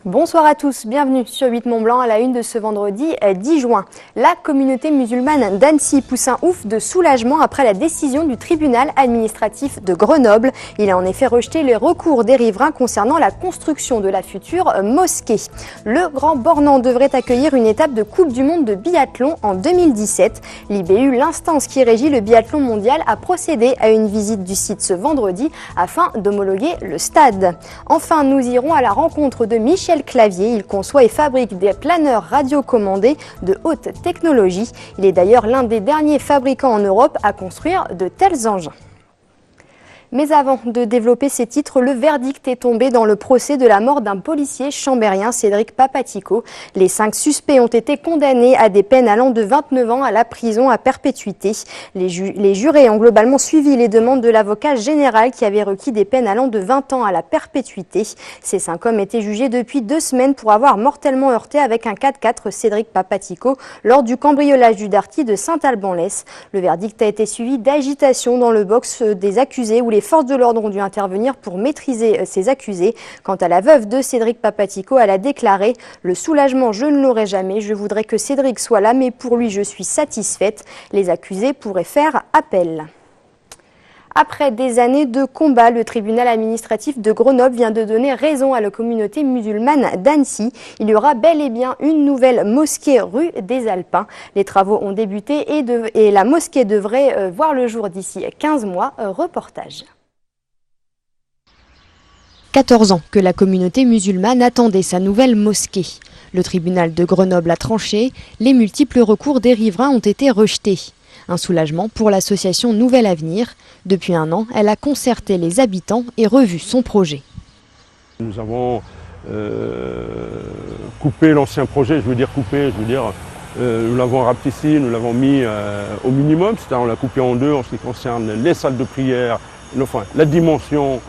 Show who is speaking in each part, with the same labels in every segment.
Speaker 1: Bonsoir à tous, bienvenue sur 8 Mont-Blanc à la une de ce vendredi 10 juin. La communauté musulmane d'Annecy pousse un ouf de soulagement après la décision du tribunal administratif de Grenoble. Il a en effet rejeté les recours des riverains concernant la construction de la future mosquée. Le Grand Bornand devrait accueillir une étape de Coupe du Monde de biathlon en 2017. L'IBU, l'instance qui régit le biathlon mondial, a procédé à une visite du site ce vendredi afin d'homologuer le stade. Enfin, nous irons à la rencontre de Michel Clavier. Il conçoit et fabrique des planeurs radiocommandés de haute technologie. Il est d'ailleurs l'un des derniers fabricants en Europe à construire de tels engins. Mais avant de développer ces titres, le verdict est tombé dans le procès de la mort d'un policier chambérien, Cédric Papatico. Les 5 suspects ont été condamnés à des peines allant de 29 ans à la prison à perpétuité. Les jurés ont globalement suivi les demandes de l'avocat général qui avait requis des peines allant de 20 ans à la perpétuité. Ces 5 hommes étaient jugés depuis 2 semaines pour avoir mortellement heurté avec un 4x4 Cédric Papatico lors du cambriolage du Darty de Saint-Alban-l'Hesse. Le verdict a été suivi d'agitation dans le box des accusés où les forces de l'ordre ont dû intervenir pour maîtriser ces accusés. Quant à la veuve de Cédric Papatico, elle a déclaré « Le soulagement, je ne l'aurai jamais. Je voudrais que Cédric soit là, mais pour lui, je suis satisfaite. » Les accusés pourraient faire appel. Après des années de combat, le tribunal administratif de Grenoble vient de donner raison à la communauté musulmane d'Annecy. Il y aura bel et bien une nouvelle mosquée rue des Alpins. Les travaux ont débuté et la mosquée devrait voir le jour d'ici 15 mois. Reportage. 14 ans que la communauté musulmane attendait sa nouvelle mosquée. Le tribunal de Grenoble a tranché, les multiples recours des riverains ont été rejetés. Un soulagement pour l'association Nouvel Avenir. Depuis 1 an, elle a concerté les habitants et revu son projet.
Speaker 2: Nous avons coupé l'ancien projet, nous l'avons rapetissé, nous l'avons mis au minimum, c'est-à-dire on l'a coupé en 2 en ce qui concerne les salles de prière, enfin la dimension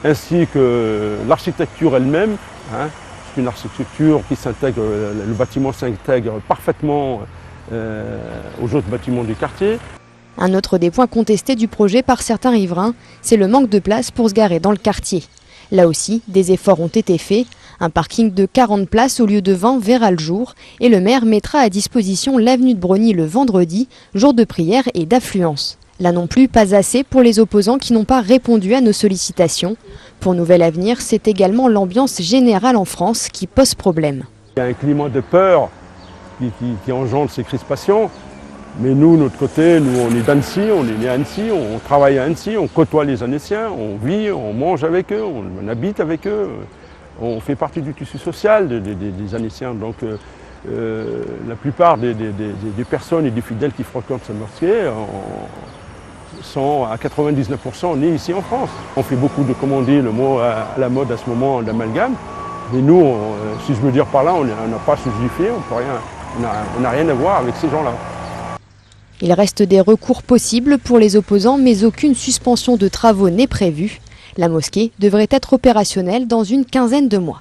Speaker 2: ainsi que l'architecture elle-même. C'est une architecture qui s'intègre, le bâtiment s'intègre parfaitement aux autres bâtiments du quartier.
Speaker 1: Un autre des points contestés du projet par certains riverains, c'est le manque de place pour se garer dans le quartier. Là aussi, des efforts ont été faits. Un parking de 40 places au lieu de 20 verra le jour et le maire mettra à disposition l'avenue de Brogny le vendredi, jour de prière et d'affluence. Là non plus, pas assez pour les opposants qui n'ont pas répondu à nos sollicitations. Pour Nouvel Avenir, c'est également l'ambiance générale en France qui pose problème.
Speaker 2: Il y a un climat de peur qui engendre ces crispations. Mais nous, notre côté, on est d'Annecy, on est né à Annecy, on travaille à Annecy, on côtoie les Annéciens, on vit, on mange avec eux, on habite avec eux, on fait partie du tissu social des Annéciens. Donc la plupart des personnes et des fidèles qui fréquentent cette mosquée sont à 99% nés ici en France. On fait beaucoup de, comment on dit, le mot à la mode à ce moment, d'amalgame. Mais nous, si je veux dire par là, on n'a pas à se justifier, on n'a rien à voir avec ces gens-là.
Speaker 1: Il reste des recours possibles pour les opposants, mais aucune suspension de travaux n'est prévue. La mosquée devrait être opérationnelle dans une quinzaine de mois.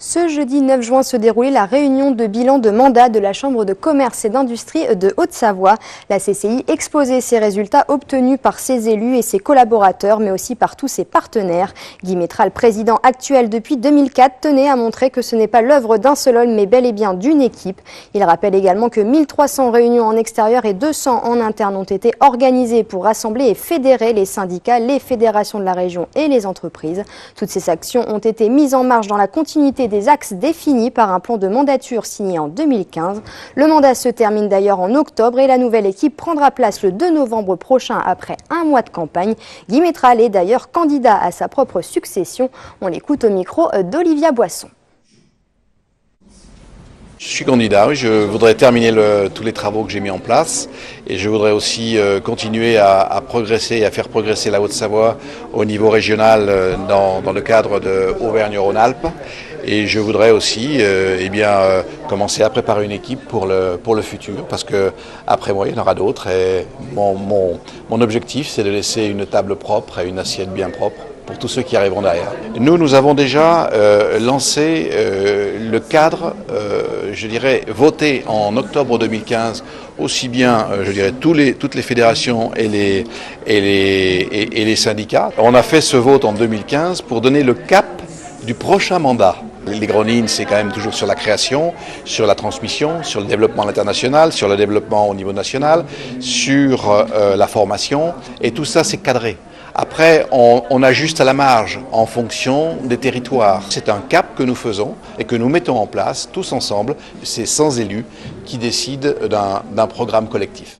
Speaker 1: Ce jeudi 9 juin se déroulait la réunion de bilan de mandat de la Chambre de commerce et d'industrie de Haute-Savoie. La CCI exposait ses résultats obtenus par ses élus et ses collaborateurs, mais aussi par tous ses partenaires. Guy Métral, président actuel depuis 2004, tenait à montrer que ce n'est pas l'œuvre d'un seul homme, mais bel et bien d'une équipe. Il rappelle également que 1300 réunions en extérieur et 200 en interne ont été organisées pour rassembler et fédérer les syndicats, les fédérations de la région et les entreprises. Toutes ces actions ont été mises en marche dans la continuité des axes définis par un plan de mandature signé en 2015. Le mandat se termine d'ailleurs en octobre et la nouvelle équipe prendra place le 2 novembre prochain après 1 mois de campagne. Guy Métral est d'ailleurs candidat à sa propre succession. On l'écoute au micro d'Olivia Boisson.
Speaker 3: Je suis candidat, oui, je voudrais terminer tous les travaux que j'ai mis en place et je voudrais aussi continuer à progresser, à faire progresser la Haute-Savoie au niveau régional dans le cadre de Auvergne-Rhône-Alpes. Et je voudrais aussi commencer à préparer une équipe pour le futur, parce que après moi, il y en aura d'autres. Et mon objectif, c'est de laisser une table propre et une assiette bien propre pour tous ceux qui arriveront derrière. Nous avons déjà lancé le cadre, voté en octobre 2015, aussi bien, toutes les fédérations et les syndicats. On a fait ce vote en 2015 pour donner le cap du prochain mandat. Les grandes lignes, c'est quand même toujours sur la création, sur la transmission, sur le développement international, sur le développement au niveau national, sur la formation, et tout ça, c'est cadré. Après, on ajuste à la marge en fonction des territoires. C'est un cap que nous faisons et que nous mettons en place tous ensemble. C'est 100 élus qui décident d'un programme collectif.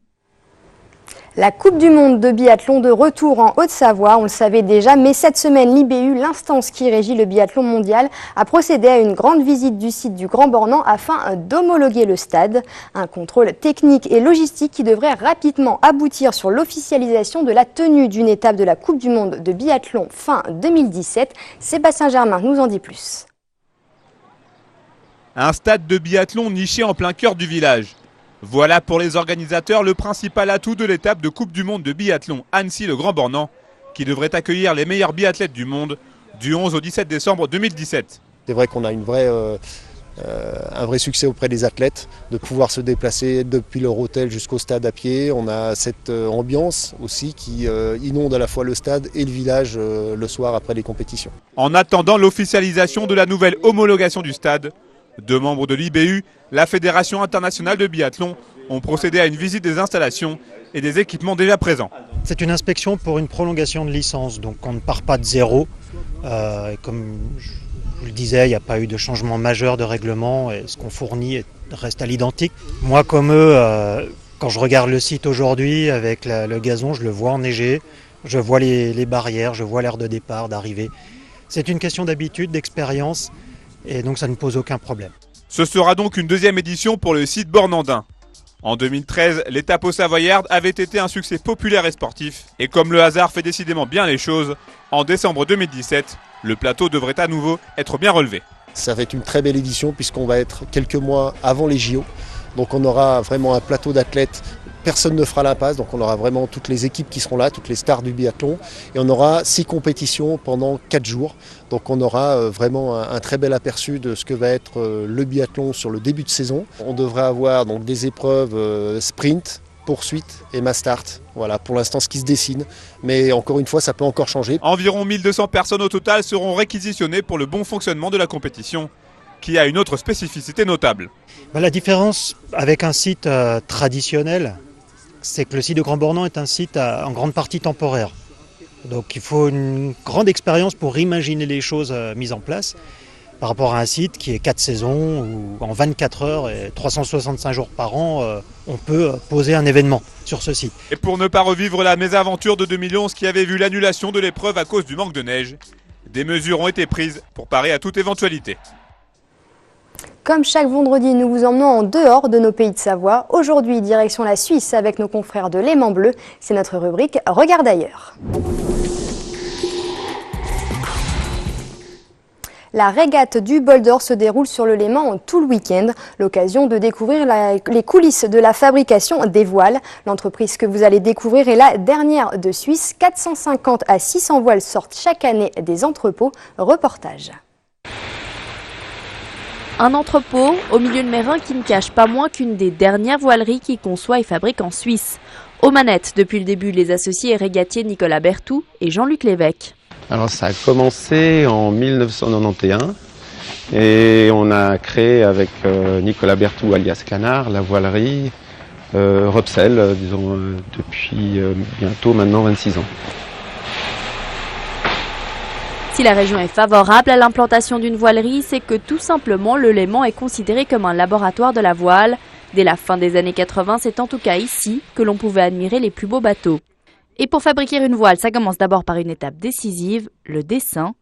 Speaker 1: La Coupe du Monde de biathlon de retour en Haute-Savoie, on le savait déjà, mais cette semaine, l'IBU, l'instance qui régit le biathlon mondial, a procédé à une grande visite du site du Grand Bornand afin d'homologuer le stade. Un contrôle technique et logistique qui devrait rapidement aboutir sur l'officialisation de la tenue d'une étape de la Coupe du Monde de biathlon fin 2017. Sébastien Germain nous en dit plus.
Speaker 4: Un stade de biathlon niché en plein cœur du village. Voilà pour les organisateurs le principal atout de l'étape de Coupe du Monde de biathlon Annecy-le-Grand Bornand, qui devrait accueillir les meilleurs biathlètes du monde du 11 au 17 décembre 2017.
Speaker 5: C'est vrai qu'on a un vrai succès auprès des athlètes, de pouvoir se déplacer depuis leur hôtel jusqu'au stade à pied. On a cette ambiance aussi qui inonde à la fois le stade et le village le soir après les compétitions.
Speaker 4: En attendant l'officialisation de la nouvelle homologation du stade, deux membres de l'IBU, la Fédération internationale de biathlon, ont procédé à une visite des installations et des équipements déjà présents.
Speaker 6: C'est une inspection pour une prolongation de licence, donc on ne part pas de zéro. Comme je vous le disais, il n'y a pas eu de changement majeur de règlement et ce qu'on fournit reste à l'identique. Moi comme eux, quand je regarde le site aujourd'hui avec le gazon, je le vois enneigé, je vois les barrières, je vois l'aire de départ, d'arrivée. C'est une question d'habitude, d'expérience et donc ça ne pose aucun problème.
Speaker 4: Ce sera donc une deuxième édition pour le site bornandin. En 2013, l'étape au Savoyarde avait été un succès populaire et sportif. Et comme le hasard fait décidément bien les choses, en décembre 2017, le plateau devrait à nouveau être bien relevé.
Speaker 5: Ça va être une très belle édition puisqu'on va être quelques mois avant les JO. Donc on aura vraiment un plateau d'athlètes. Personne ne fera l'impasse, donc on aura vraiment toutes les équipes qui seront là, toutes les stars du biathlon. Et on aura 6 compétitions pendant 4 jours. Donc on aura vraiment un très bel aperçu de ce que va être le biathlon sur le début de saison. On devrait avoir donc des épreuves sprint, poursuite et mass start. Voilà pour l'instant ce qui se dessine. Mais encore une fois, ça peut encore changer.
Speaker 4: Environ 1200 personnes au total seront réquisitionnées pour le bon fonctionnement de la compétition, qui a une autre spécificité notable.
Speaker 6: La différence avec un site traditionnel, c'est que le site de Grand Bornand est un site en grande partie temporaire. Donc il faut une grande expérience pour imaginer les choses mises en place par rapport à un site qui est 4 saisons où en 24 heures et 365 jours par an, on peut poser un événement sur ce site.
Speaker 4: Et pour ne pas revivre la mésaventure de 2011 qui avait vu l'annulation de l'épreuve à cause du manque de neige, des mesures ont été prises pour parer à toute éventualité.
Speaker 1: Comme chaque vendredi, nous vous emmenons en dehors de nos pays de Savoie. Aujourd'hui, direction la Suisse avec nos confrères de Léman Bleu. C'est notre rubrique Regarde ailleurs. La régate du Bol d'Or se déroule sur le Léman tout le week-end. L'occasion de découvrir les coulisses de la fabrication des voiles. L'entreprise que vous allez découvrir est la dernière de Suisse. 450 à 600 voiles sortent chaque année des entrepôts. Reportage.
Speaker 7: Un entrepôt au milieu de Mérin qui ne cache pas moins qu'une des dernières voileries qui conçoit et fabrique en Suisse. Aux manettes, depuis le début, les associés et régatiers Nicolas Berthoud et Jean-Luc Lévesque.
Speaker 8: Alors ça a commencé en 1991 et on a créé avec Nicolas Berthoud alias Canard la voilerie Repsel, depuis bientôt maintenant 26 ans.
Speaker 7: Si la région est favorable à l'implantation d'une voilerie, c'est que tout simplement le Léman est considéré comme un laboratoire de la voile. Dès la fin des années 80, c'est en tout cas ici que l'on pouvait admirer les plus beaux bateaux. Et pour fabriquer une voile, ça commence d'abord par une étape décisive, le dessin.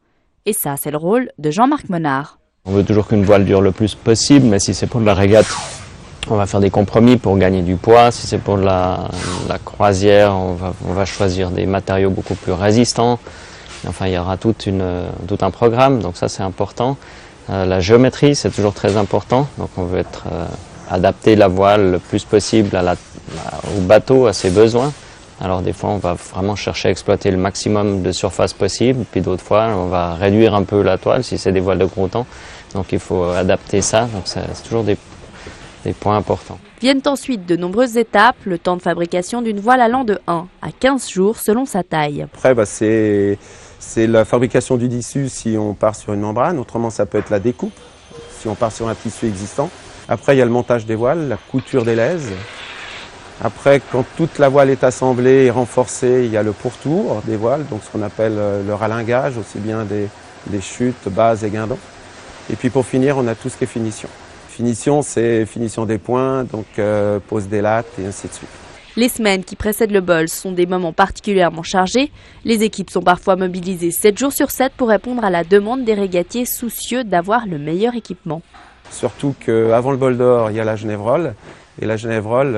Speaker 7: Et ça, c'est le rôle de Jean-Marc Menard.
Speaker 9: On veut toujours qu'une voile dure le plus possible, mais si c'est pour de la régate, on va faire des compromis pour gagner du poids. Si c'est pour la croisière, on va choisir des matériaux beaucoup plus résistants. Enfin, il y aura tout un programme, donc ça c'est important. La géométrie, c'est toujours très important, donc on veut adapter la voile le plus possible au bateau, à ses besoins. Alors des fois, on va vraiment chercher à exploiter le maximum de surface possible, puis d'autres fois, on va réduire un peu la toile si c'est des voiles de gros temps. Donc il faut adapter ça, donc c'est toujours des points importants.
Speaker 7: Viennent ensuite de nombreuses étapes, le temps de fabrication d'une voile allant de 1 à 15 jours selon sa taille.
Speaker 10: Après, c'est
Speaker 8: C'est la fabrication du tissu si on part sur une membrane, autrement ça peut être la découpe, si on part sur un tissu existant. Après il y a le montage des voiles, la couture des laises. Après quand toute la voile est assemblée et renforcée, il y a le pourtour des voiles, donc ce qu'on appelle le ralingage, aussi bien des chutes, bases et guindons. Et puis pour finir, on a tout ce qui est finition. Finition, c'est finition des points, donc pose des lattes et ainsi de suite.
Speaker 7: Les semaines qui précèdent le bol sont des moments particulièrement chargés. Les équipes sont parfois mobilisées 7 jours sur 7 pour répondre à la demande des régatiers soucieux d'avoir le meilleur équipement.
Speaker 8: Surtout qu'avant le bol d'or, il y a la Genevrole. Et la Genevrole,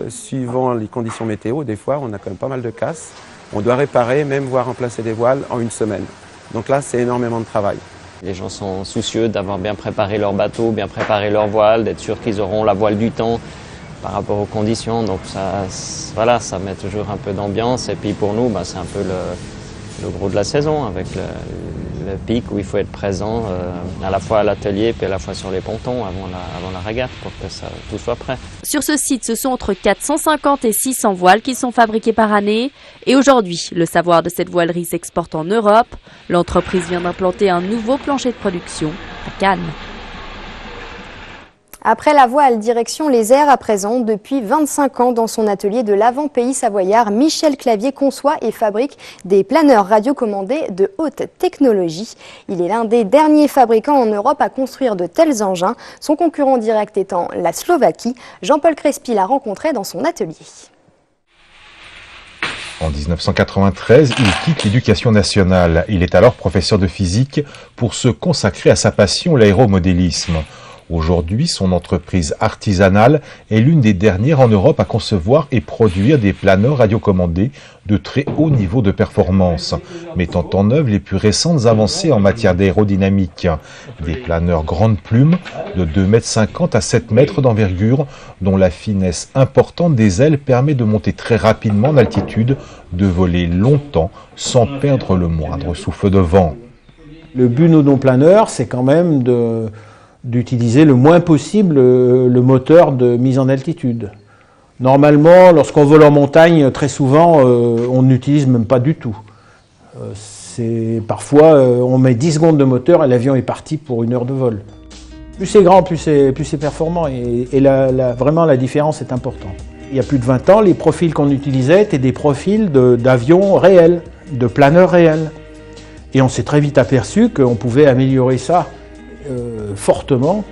Speaker 8: suivant les conditions météo, des fois, on a quand même pas mal de casses. On doit réparer, même voire remplacer des voiles en une semaine. Donc là, c'est énormément de travail.
Speaker 9: Les gens sont soucieux d'avoir bien préparé leur bateau, bien préparé leur voile, d'être sûr qu'ils auront la voile du temps par rapport aux conditions. Donc ça met toujours un peu d'ambiance. Et puis pour nous, c'est un peu le gros de la saison, avec le pic où il faut être présent à la fois à l'atelier puis à la fois sur les pontons avant la régate pour que tout soit prêt.
Speaker 7: Sur ce site, ce sont entre 450 et 600 voiles qui sont fabriquées par année. Et aujourd'hui, le savoir de cette voilerie s'exporte en Europe. L'entreprise vient d'implanter un nouveau plancher de production à Cannes.
Speaker 1: Après la voile, direction les airs à présent. Depuis 25 ans, dans son atelier de l'avant-pays savoyard, Michel Clavier conçoit et fabrique des planeurs radiocommandés de haute technologie. Il est l'un des derniers fabricants en Europe à construire de tels engins. Son concurrent direct étant la Slovaquie. Jean-Paul Crespi l'a rencontré dans son atelier.
Speaker 10: En 1993, il quitte l'éducation nationale. Il est alors professeur de physique pour se consacrer à sa passion, l'aéromodélisme. Aujourd'hui, son entreprise artisanale est l'une des dernières en Europe à concevoir et produire des planeurs radiocommandés de très haut niveau de performance, mettant en œuvre les plus récentes avancées en matière d'aérodynamique. Des planeurs grande plume de 2,50 m à 7 m d'envergure, dont la finesse importante des ailes permet de monter très rapidement en altitude, de voler longtemps sans perdre le moindre souffle de vent.
Speaker 11: Le but de nos planeurs, c'est quand même d'utiliser le moins possible le moteur de mise en altitude. Normalement, lorsqu'on vole en montagne, très souvent, on n'utilise même pas du tout. Parfois, on met 10 secondes de moteur et l'avion est parti pour 1 heure de vol. Plus c'est grand, plus c'est performant et vraiment la différence est importante. Il y a plus de 20 ans, les profils qu'on utilisait étaient des profils d'avions réels, de planeurs réels. Et on s'est très vite aperçu qu'on pouvait améliorer ça fortement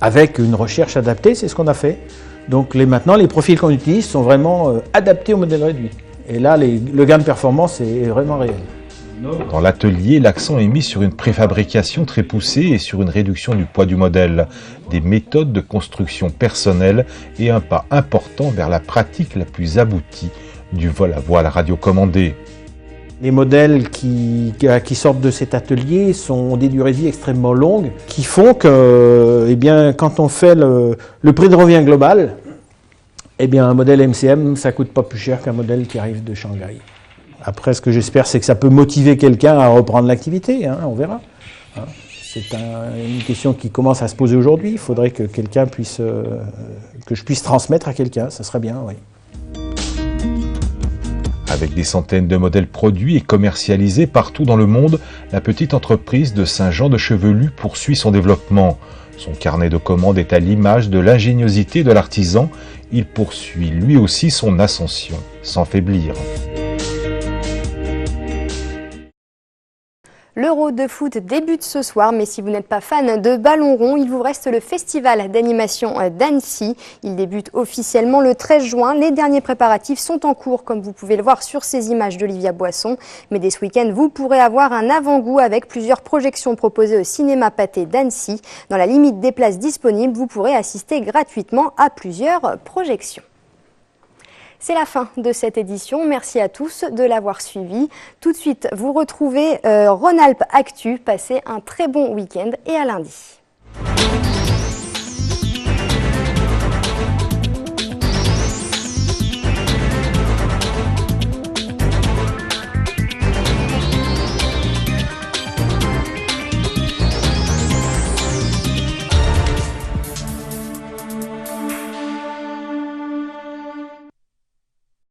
Speaker 11: avec une recherche adaptée, c'est ce qu'on a fait. Donc maintenant, les profils qu'on utilise sont vraiment adaptés au modèle réduit. Et là, le gain de performance est vraiment réel.
Speaker 10: Dans l'atelier, l'accent est mis sur une préfabrication très poussée et sur une réduction du poids du modèle, des méthodes de construction personnelles et un pas important vers la pratique la plus aboutie du vol à voile radiocommandé.
Speaker 11: Les modèles qui sortent de cet atelier ont des durées de vie extrêmement longues, qui font que, quand on fait le prix de revient global, un modèle MCM, ça coûte pas plus cher qu'un modèle qui arrive de Shanghai. Après, ce que j'espère, c'est que ça peut motiver quelqu'un à reprendre l'activité, on verra. C'est une question qui commence à se poser aujourd'hui. Il faudrait que que je puisse transmettre à quelqu'un, ça serait bien, oui.
Speaker 10: Avec des centaines de modèles produits et commercialisés partout dans le monde, la petite entreprise de Saint-Jean-de-Chevelu poursuit son développement. Son carnet de commandes est à l'image de l'ingéniosité de l'artisan. Il poursuit lui aussi son ascension, sans faiblir.
Speaker 1: L'Euro de foot débute ce soir, mais si vous n'êtes pas fan de ballon rond, il vous reste le festival d'animation d'Annecy. Il débute officiellement le 13 juin. Les derniers préparatifs sont en cours, comme vous pouvez le voir sur ces images d'Olivia Boisson. Mais dès ce week-end, vous pourrez avoir un avant-goût avec plusieurs projections proposées au cinéma Pathé d'Annecy. Dans la limite des places disponibles, vous pourrez assister gratuitement à plusieurs projections. C'est la fin de cette édition. Merci à tous de l'avoir suivi. Tout de suite, vous retrouvez Rhône-Alpes Actu. Passez un très bon week-end et à lundi.